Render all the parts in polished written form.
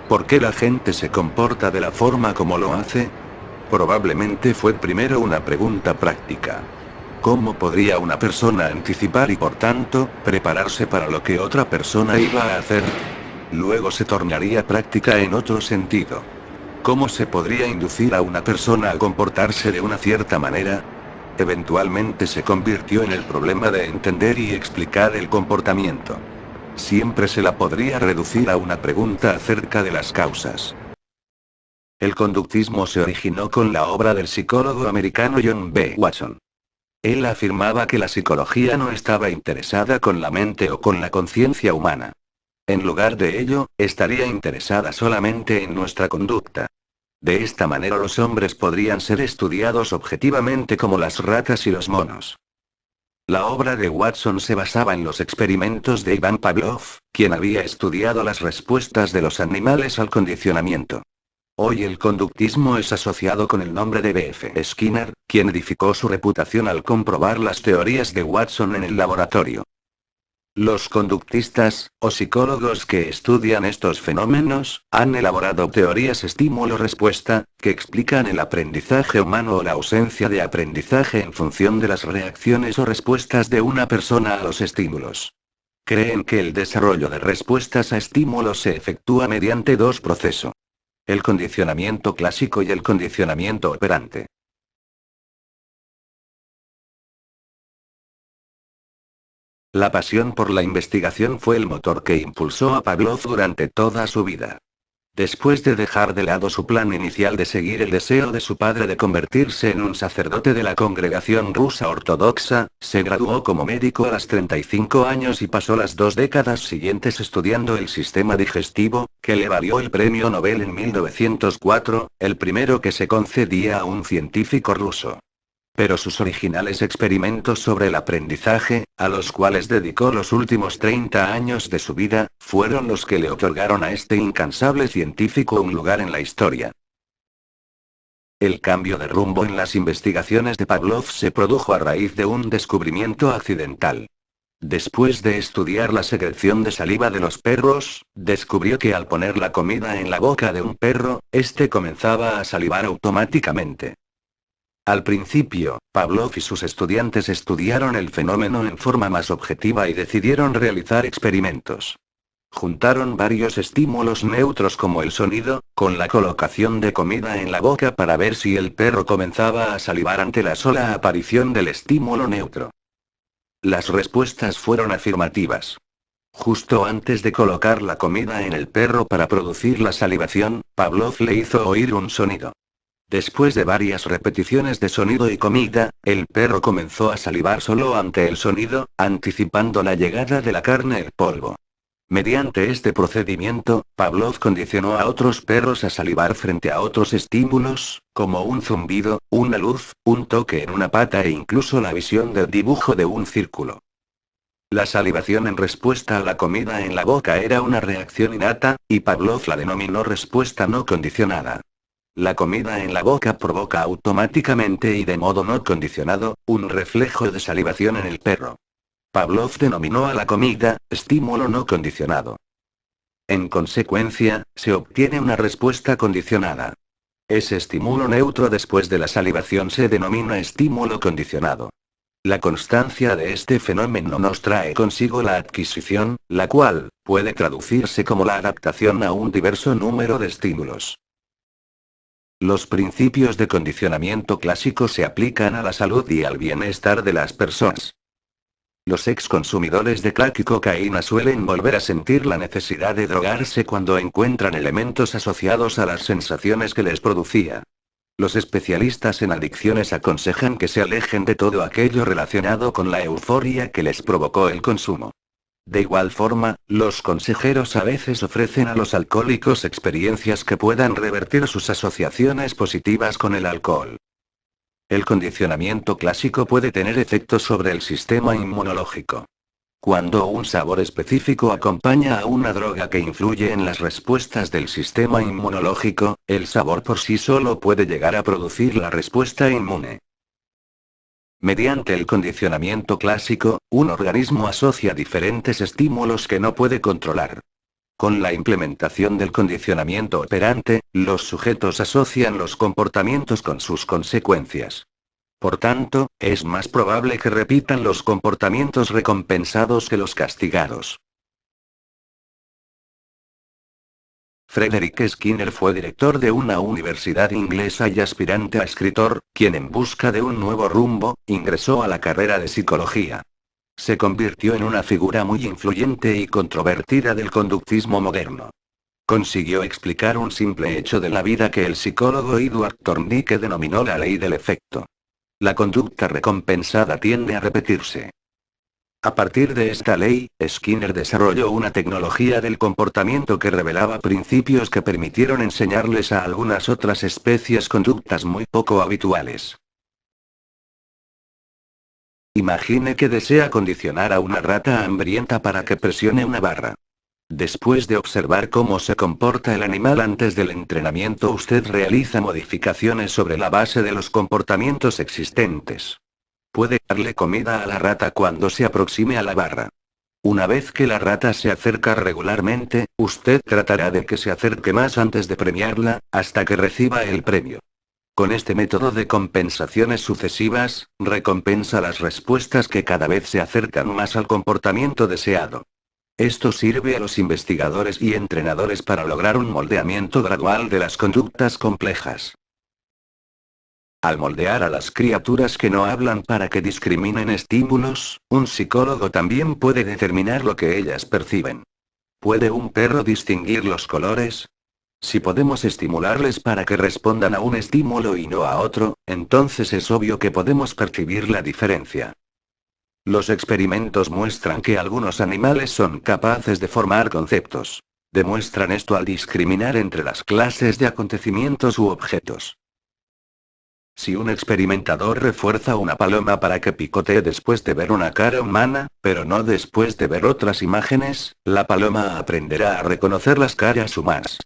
¿Por qué la gente se comporta de la forma como lo hace? Probablemente fue primero una pregunta práctica. ¿Cómo podría una persona anticipar y por tanto, prepararse para lo que otra persona iba a hacer? Luego se tornaría práctica en otro sentido. ¿Cómo se podría inducir a una persona a comportarse de una cierta manera? Eventualmente se convirtió en el problema de entender y explicar el comportamiento. Siempre se la podría reducir a una pregunta acerca de las causas. El conductismo se originó con la obra del psicólogo americano John B. Watson. Él afirmaba que la psicología no estaba interesada con la mente o con la conciencia humana. En lugar de ello, estaría interesada solamente en nuestra conducta. De esta manera los hombres podrían ser estudiados objetivamente como las ratas y los monos. La obra de Watson se basaba en los experimentos de Ivan Pavlov, quien había estudiado las respuestas de los animales al condicionamiento. Hoy el conductismo es asociado con el nombre de B.F. Skinner, quien edificó su reputación al comprobar las teorías de Watson en el laboratorio. Los conductistas, o psicólogos que estudian estos fenómenos, han elaborado teorías estímulo-respuesta, que explican el aprendizaje humano o la ausencia de aprendizaje en función de las reacciones o respuestas de una persona a los estímulos. Creen que el desarrollo de respuestas a estímulos se efectúa mediante dos procesos: el condicionamiento clásico y el condicionamiento operante. La pasión por la investigación fue el motor que impulsó a Pavlov durante toda su vida. Después de dejar de lado su plan inicial de seguir el deseo de su padre de convertirse en un sacerdote de la congregación rusa ortodoxa, se graduó como médico a los 35 años y pasó las 2 décadas siguientes estudiando el sistema digestivo, que le valió el premio Nobel en 1904, el primero que se concedía a un científico ruso. Pero sus originales experimentos sobre el aprendizaje, a los cuales dedicó los últimos 30 años de su vida, fueron los que le otorgaron a este incansable científico un lugar en la historia. El cambio de rumbo en las investigaciones de Pavlov se produjo a raíz de un descubrimiento accidental. Después de estudiar la secreción de saliva de los perros, descubrió que al poner la comida en la boca de un perro, este comenzaba a salivar automáticamente. Al principio, Pavlov y sus estudiantes estudiaron el fenómeno en forma más objetiva y decidieron realizar experimentos. Juntaron varios estímulos neutros como el sonido, con la colocación de comida en la boca para ver si el perro comenzaba a salivar ante la sola aparición del estímulo neutro. Las respuestas fueron afirmativas. Justo antes de colocar la comida en el perro para producir la salivación, Pavlov le hizo oír un sonido. Después de varias repeticiones de sonido y comida, el perro comenzó a salivar solo ante el sonido, anticipando la llegada de la carne en polvo. Mediante este procedimiento, Pavlov condicionó a otros perros a salivar frente a otros estímulos, como un zumbido, una luz, un toque en una pata e incluso la visión del dibujo de un círculo. La salivación en respuesta a la comida en la boca era una reacción innata, y Pavlov la denominó respuesta no condicionada. La comida en la boca provoca automáticamente y de modo no condicionado, un reflejo de salivación en el perro. Pavlov denominó a la comida, estímulo no condicionado. En consecuencia, se obtiene una respuesta condicionada. Ese estímulo neutro después de la salivación se denomina estímulo condicionado. La constancia de este fenómeno nos trae consigo la adquisición, la cual puede traducirse como la adaptación a un diverso número de estímulos. Los principios de condicionamiento clásico se aplican a la salud y al bienestar de las personas. Los ex-consumidores de crack y cocaína suelen volver a sentir la necesidad de drogarse cuando encuentran elementos asociados a las sensaciones que les producía. Los especialistas en adicciones aconsejan que se alejen de todo aquello relacionado con la euforia que les provocó el consumo. De igual forma, los consejeros a veces ofrecen a los alcohólicos experiencias que puedan revertir sus asociaciones positivas con el alcohol. El condicionamiento clásico puede tener efectos sobre el sistema inmunológico. Cuando un sabor específico acompaña a una droga que influye en las respuestas del sistema inmunológico, el sabor por sí solo puede llegar a producir la respuesta inmune. Mediante el condicionamiento clásico, un organismo asocia diferentes estímulos que no puede controlar. Con la implementación del condicionamiento operante, los sujetos asocian los comportamientos con sus consecuencias. Por tanto, es más probable que repitan los comportamientos recompensados que los castigados. Frederick Skinner fue director de una universidad inglesa y aspirante a escritor, quien en busca de un nuevo rumbo, ingresó a la carrera de psicología. Se convirtió en una figura muy influyente y controvertida del conductismo moderno. Consiguió explicar un simple hecho de la vida que el psicólogo Edward Thorndike denominó la ley del efecto. La conducta recompensada tiende a repetirse. A partir de esta ley, Skinner desarrolló una tecnología del comportamiento que revelaba principios que permitieron enseñarles a algunas otras especies conductas muy poco habituales. Imagine que desea condicionar a una rata hambrienta para que presione una barra. Después de observar cómo se comporta el animal antes del entrenamiento, usted realiza modificaciones sobre la base de los comportamientos existentes. Puede darle comida a la rata cuando se aproxime a la barra. Una vez que la rata se acerca regularmente, usted tratará de que se acerque más antes de premiarla, hasta que reciba el premio. Con este método de compensaciones sucesivas, recompensa las respuestas que cada vez se acercan más al comportamiento deseado. Esto sirve a los investigadores y entrenadores para lograr un moldeamiento gradual de las conductas complejas. Al moldear a las criaturas que no hablan para que discriminen estímulos, un psicólogo también puede determinar lo que ellas perciben. ¿Puede un perro distinguir los colores? Si podemos estimularles para que respondan a un estímulo y no a otro, entonces es obvio que podemos percibir la diferencia. Los experimentos muestran que algunos animales son capaces de formar conceptos. Demuestran esto al discriminar entre las clases de acontecimientos u objetos. Si un experimentador refuerza una paloma para que picotee después de ver una cara humana, pero no después de ver otras imágenes, la paloma aprenderá a reconocer las caras humanas.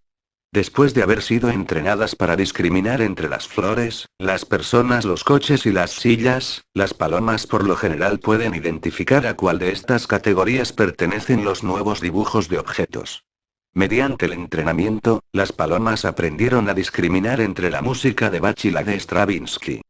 Después de haber sido entrenadas para discriminar entre las flores, las personas, los coches y las sillas, las palomas por lo general pueden identificar a cuál de estas categorías pertenecen los nuevos dibujos de objetos. Mediante el entrenamiento, las palomas aprendieron a discriminar entre la música de Bach y la de Stravinsky.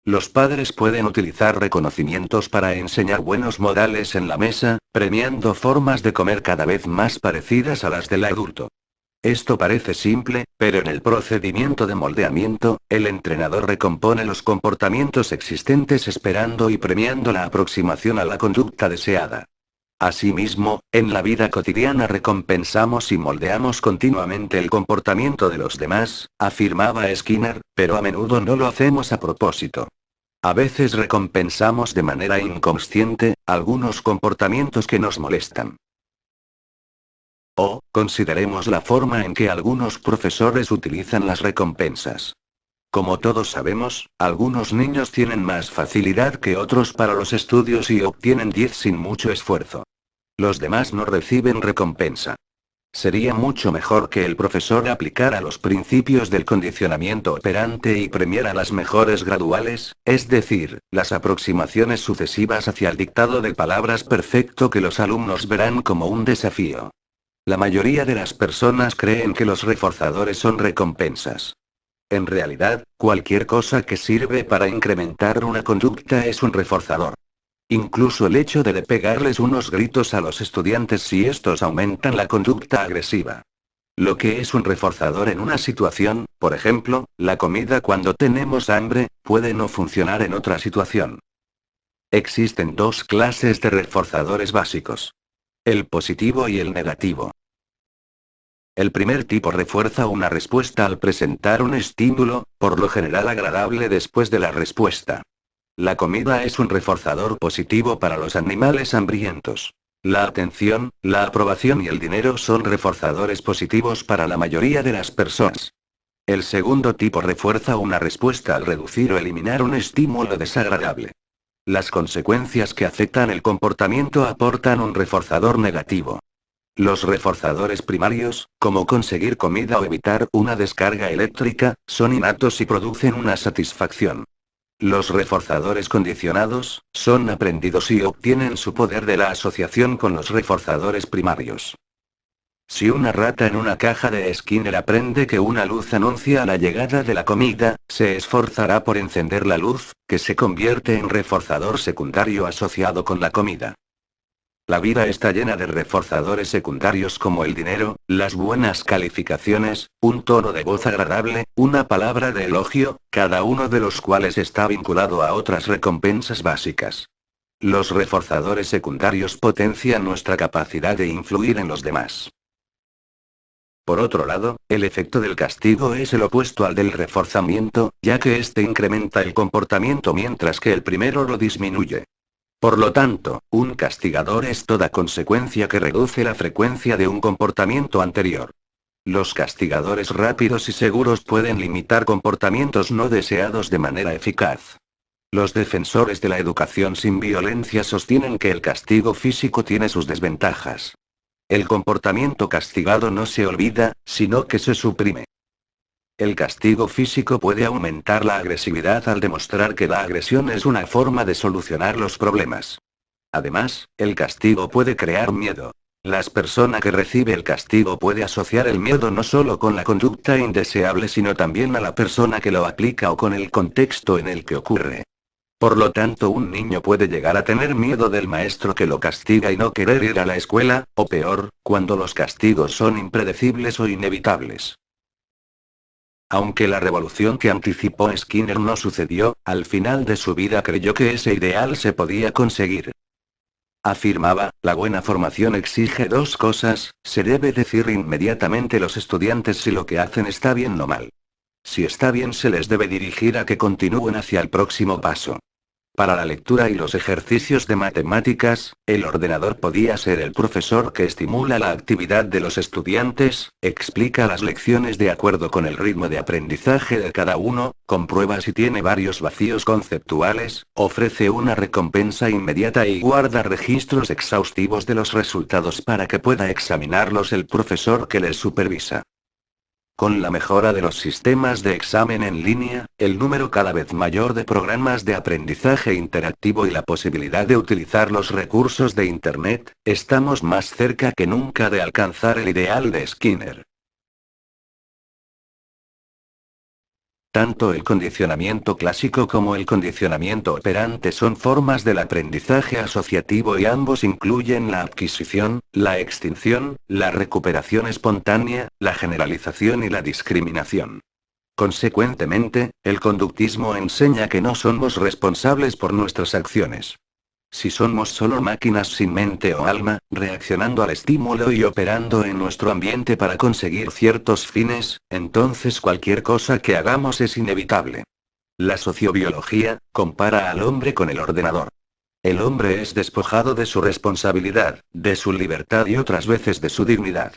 Los padres pueden utilizar reconocimientos para enseñar buenos modales en la mesa, premiando formas de comer cada vez más parecidas a las del adulto. Esto parece simple, pero en el procedimiento de moldeamiento, el entrenador recompone los comportamientos existentes esperando y premiando la aproximación a la conducta deseada. Asimismo, en la vida cotidiana recompensamos y moldeamos continuamente el comportamiento de los demás, afirmaba Skinner, pero a menudo no lo hacemos a propósito. A veces recompensamos de manera inconsciente algunos comportamientos que nos molestan. Consideremos la forma en que algunos profesores utilizan las recompensas. Como todos sabemos, algunos niños tienen más facilidad que otros para los estudios y obtienen 10 sin mucho esfuerzo. Los demás no reciben recompensa. Sería mucho mejor que el profesor aplicara los principios del condicionamiento operante y premiara las mejores graduales, es decir, las aproximaciones sucesivas hacia el dictado de palabras perfecto que los alumnos verán como un desafío. La mayoría de las personas creen que los reforzadores son recompensas. En realidad, cualquier cosa que sirve para incrementar una conducta es un reforzador. Incluso el hecho de pegarles unos gritos a los estudiantes si estos aumentan la conducta agresiva. Lo que es un reforzador en una situación, por ejemplo, la comida cuando tenemos hambre, puede no funcionar en otra situación. Existen dos clases de reforzadores básicos: el positivo y el negativo. El primer tipo refuerza una respuesta al presentar un estímulo, por lo general agradable después de la respuesta. La comida es un reforzador positivo para los animales hambrientos. La atención, la aprobación y el dinero son reforzadores positivos para la mayoría de las personas. El segundo tipo refuerza una respuesta al reducir o eliminar un estímulo desagradable. Las consecuencias que afectan el comportamiento aportan un reforzador negativo. Los reforzadores primarios, como conseguir comida o evitar una descarga eléctrica, son innatos y producen una satisfacción. Los reforzadores condicionados, son aprendidos y obtienen su poder de la asociación con los reforzadores primarios. Si una rata en una caja de Skinner aprende que una luz anuncia la llegada de la comida, se esforzará por encender la luz, que se convierte en reforzador secundario asociado con la comida. La vida está llena de reforzadores secundarios como el dinero, las buenas calificaciones, un tono de voz agradable, una palabra de elogio, cada uno de los cuales está vinculado a otras recompensas básicas. Los reforzadores secundarios potencian nuestra capacidad de influir en los demás. Por otro lado, el efecto del castigo es el opuesto al del reforzamiento, ya que este incrementa el comportamiento mientras que el primero lo disminuye. Por lo tanto, un castigador es toda consecuencia que reduce la frecuencia de un comportamiento anterior. Los castigadores rápidos y seguros pueden limitar comportamientos no deseados de manera eficaz. Los defensores de la educación sin violencia sostienen que el castigo físico tiene sus desventajas. El comportamiento castigado no se olvida, sino que se suprime. El castigo físico puede aumentar la agresividad al demostrar que la agresión es una forma de solucionar los problemas. Además, el castigo puede crear miedo. La persona que recibe el castigo puede asociar el miedo no solo con la conducta indeseable sino también a la persona que lo aplica o con el contexto en el que ocurre. Por lo tanto, un niño puede llegar a tener miedo del maestro que lo castiga y no querer ir a la escuela, o peor, cuando los castigos son impredecibles o inevitables. Aunque la revolución que anticipó Skinner no sucedió, al final de su vida creyó que ese ideal se podía conseguir. Afirmaba, la buena formación exige dos cosas: se debe decir inmediatamente a los estudiantes si lo que hacen está bien o mal. Si está bien, se les debe dirigir a que continúen hacia el próximo paso. Para la lectura y los ejercicios de matemáticas, el ordenador podía ser el profesor que estimula la actividad de los estudiantes, explica las lecciones de acuerdo con el ritmo de aprendizaje de cada uno, comprueba si tiene varios vacíos conceptuales, ofrece una recompensa inmediata y guarda registros exhaustivos de los resultados para que pueda examinarlos el profesor que les supervisa. Con la mejora de los sistemas de examen en línea, el número cada vez mayor de programas de aprendizaje interactivo y la posibilidad de utilizar los recursos de Internet, estamos más cerca que nunca de alcanzar el ideal de Skinner. Tanto el condicionamiento clásico como el condicionamiento operante son formas del aprendizaje asociativo y ambos incluyen la adquisición, la extinción, la recuperación espontánea, la generalización y la discriminación. Consecuentemente, el conductismo enseña que no somos responsables por nuestras acciones. Si somos solo máquinas sin mente o alma, reaccionando al estímulo y operando en nuestro ambiente para conseguir ciertos fines, entonces cualquier cosa que hagamos es inevitable. La sociobiología compara al hombre con el ordenador. El hombre es despojado de su responsabilidad, de su libertad y otras veces de su dignidad.